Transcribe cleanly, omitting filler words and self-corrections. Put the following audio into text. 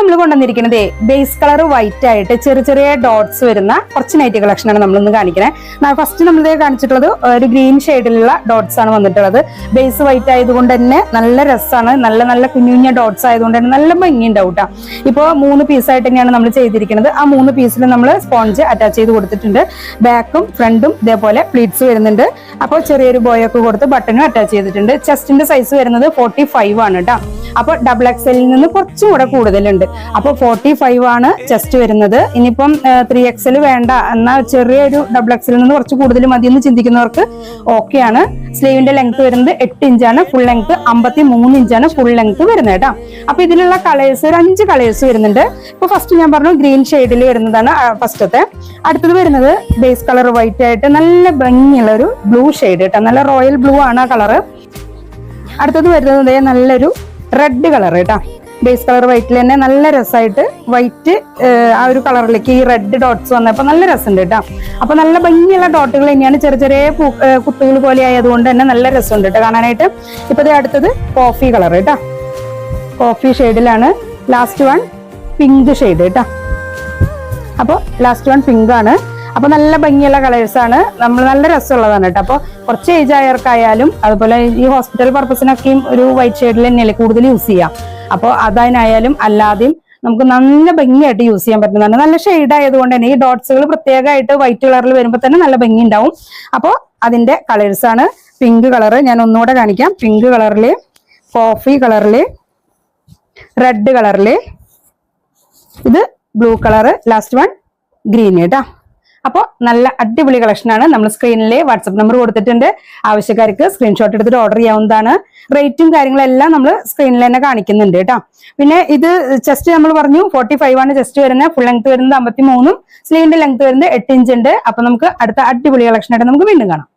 നമ്മൾ കൊണ്ടുവന്നിരിക്കുന്നത് base colour white ആയിട്ട് ചെറിയ ചെറിയ ഡോട്ട്സ് വരുന്ന കുറച്ച് നൈറ്റി കളക്ഷൻ ആണ് നമ്മളിന്ന് കാണിക്കുന്നത്. ഫസ്റ്റ് നമ്മൾ കാണിച്ചിട്ടുള്ളത് ഒരു ഗ്രീൻ ഷെയ്ഡിലുള്ള ഡോട്ട്സ് ആണ് വന്നിട്ടുള്ളത്. ബേസ് വൈറ്റ് ആയതുകൊണ്ട് തന്നെ നല്ല രസമാണ്. നല്ല നല്ല കുഞ്ഞു ഡോട്ട്സ് ആയതുകൊണ്ട് തന്നെ നല്ല ഭംഗി ഉണ്ടാവും കേട്ടോ. ഇപ്പോൾ 3 പീസായിട്ട് തന്നെയാണ് നമ്മൾ ചെയ്തിരിക്കുന്നത്. ആ 3 പീസിൽ നമ്മൾ സ്പോഞ്ച് അറ്റാച്ച് ചെയ്ത് കൊടുത്തിട്ടുണ്ട്. ബാക്കും ഫ്രണ്ടും ഇതേപോലെ പ്ലീറ്റ്സ് വരുന്നുണ്ട്. അപ്പോൾ ചെറിയൊരു ബോയൊക്കെ കൊടുത്ത് ബട്ടണും അറ്റാച്ച് ചെയ്തിട്ടുണ്ട്. ചെസ്റ്റിന്റെ സൈസ് വരുന്നത് 45 ആണ് കേട്ടോ. അപ്പൊ ഡബിൾ എക്സലിൽ നിന്ന് കുറച്ചും കൂടെ കൂടുതലുണ്ട്. അപ്പൊ 45 ആണ് ചെസ്റ്റ് വരുന്നത്. ഇനിയിപ്പം 3XL വേണ്ട എന്നാൽ ചെറിയൊരു ഡബിൾ എക്സലിൽ നിന്ന് കുറച്ച് കൂടുതൽ മതി എന്ന് ചിന്തിക്കുന്നവർക്ക് ഓക്കെയാണ്. സ്ലീവിന്റെ ലെങ്ത് വരുന്നത് 8 ഇഞ്ചാണ്. ഫുൾ ലെങ്ത് 53 ഇഞ്ചാണ് ഫുൾ ലെങ്ത് വരുന്നത് കേട്ടോ. അപ്പൊ ഇതിലുള്ള കളേഴ്സ് ഒരു 5 കളേഴ്സ് വരുന്നുണ്ട്. ഇപ്പൊ ഫസ്റ്റ് ഞാൻ പറഞ്ഞു ഗ്രീൻ ഷെയ്ഡിൽ വരുന്നതാണ് ഫസ്റ്റത്തെ. അടുത്തത് വരുന്നത് ബേസ് കളർ വൈറ്റ് ആയിട്ട് നല്ല ഭംഗിയുള്ള ഒരു ബ്ലൂ ഷെയ്ഡ് കേട്ടോ. നല്ല റോയൽ ബ്ലൂ ആണ് ആ കളറ്. അടുത്തത് വരുന്നത് നല്ലൊരു റെഡ് കളർ കേട്ടോ. ബേസ് കളർ വൈറ്റിൽ തന്നെ നല്ല രസമായിട്ട് വൈറ്റ് ആ ഒരു കളറിലേക്ക് ഈ റെഡ് ഡോട്ട്സ് വന്നപ്പോൾ നല്ല രസമുണ്ട് കേട്ടോ. അപ്പൊ നല്ല ഭംഗിയുള്ള ഡോട്ടുകൾ തന്നെയാണ്. ചെറിയ ചെറിയ കുത്തുകൾ പോലെ ആയതുകൊണ്ട് തന്നെ നല്ല രസമുണ്ട് കേട്ടോ കാണാനായിട്ട്. ഇപ്പൊ അടുത്തത് കോഫി കളർ കേട്ടോ. കോഫി ഷെയ്ഡിലാണ്. ലാസ്റ്റ് വൺ പിങ്ക് ഷെയ്ഡ് കേട്ടോ. അപ്പൊ ലാസ്റ്റ് വൺ പിങ്ക് ആണ്. അപ്പൊ നല്ല ഭംഗിയുള്ള കളേഴ്സ് ആണ്. നമ്മൾ നല്ല രസമുള്ളതാണ് കേട്ടോ. അപ്പൊ കുറച്ച് ഏജ് ആയവർക്കായാലും അതുപോലെ ഈ ഹോസ്പിറ്റൽ പർപ്പസിനൊക്കെയും ഒരു വൈറ്റ് ഷെയ്ഡിൽ തന്നെയല്ലേ കൂടുതൽ യൂസ് ചെയ്യാം. അപ്പോൾ അതിനായാലും അല്ലാതെയും നമുക്ക് നല്ല ഭംഗിയായിട്ട് യൂസ് ചെയ്യാൻ പറ്റുന്നതാണ്. നല്ല ഷെയ്ഡ് ആയതുകൊണ്ട് തന്നെ ഈ ഡോട്ട്സുകൾ പ്രത്യേകമായിട്ട് വൈറ്റ് കളറിൽ വരുമ്പോൾ തന്നെ നല്ല ഭംഗി ഉണ്ടാവും. അപ്പോൾ അതിന്റെ കളേഴ്സ് ആണ്. പിങ്ക് കളറ് ഞാൻ ഒന്നുകൂടെ കാണിക്കാം. പിങ്ക് കളറില്, കോഫി കളറില്, റെഡ് കളറില്, ഇത് blue colour, last one green കേട്ടോ. അപ്പോൾ നല്ല അടിപൊളി കളക്ഷനാണ്. നമ്മൾ സ്ക്രീനിലെ വാട്സപ്പ് നമ്പർ കൊടുത്തിട്ടുണ്ട്. ആവശ്യക്കാർക്ക് സ്ക്രീൻഷോട്ട് എടുത്തിട്ട് ഓർഡർ ചെയ്യാവുന്നതാണ്. റേറ്റും കാര്യങ്ങളെല്ലാം നമ്മൾ സ്ക്രീനിൽ തന്നെ കാണിക്കുന്നുണ്ട് കേട്ടോ. പിന്നെ ഇത് ചെസ്റ്റ് നമ്മൾ പറഞ്ഞു 45 ആണ് ചെസ്റ്റ് വരുന്നത്. ഫുൾ ലെങ്ത് വരുന്നത് 53, സ്ലീവിന്റെ ലെങ്ത് വരുന്നത് 8 ഇഞ്ച് ഉണ്ട്. അപ്പൊ നമുക്ക് അടുത്ത അടിപൊളി കളക്ഷനായിട്ട് നമുക്ക് വീണ്ടും കാണാം.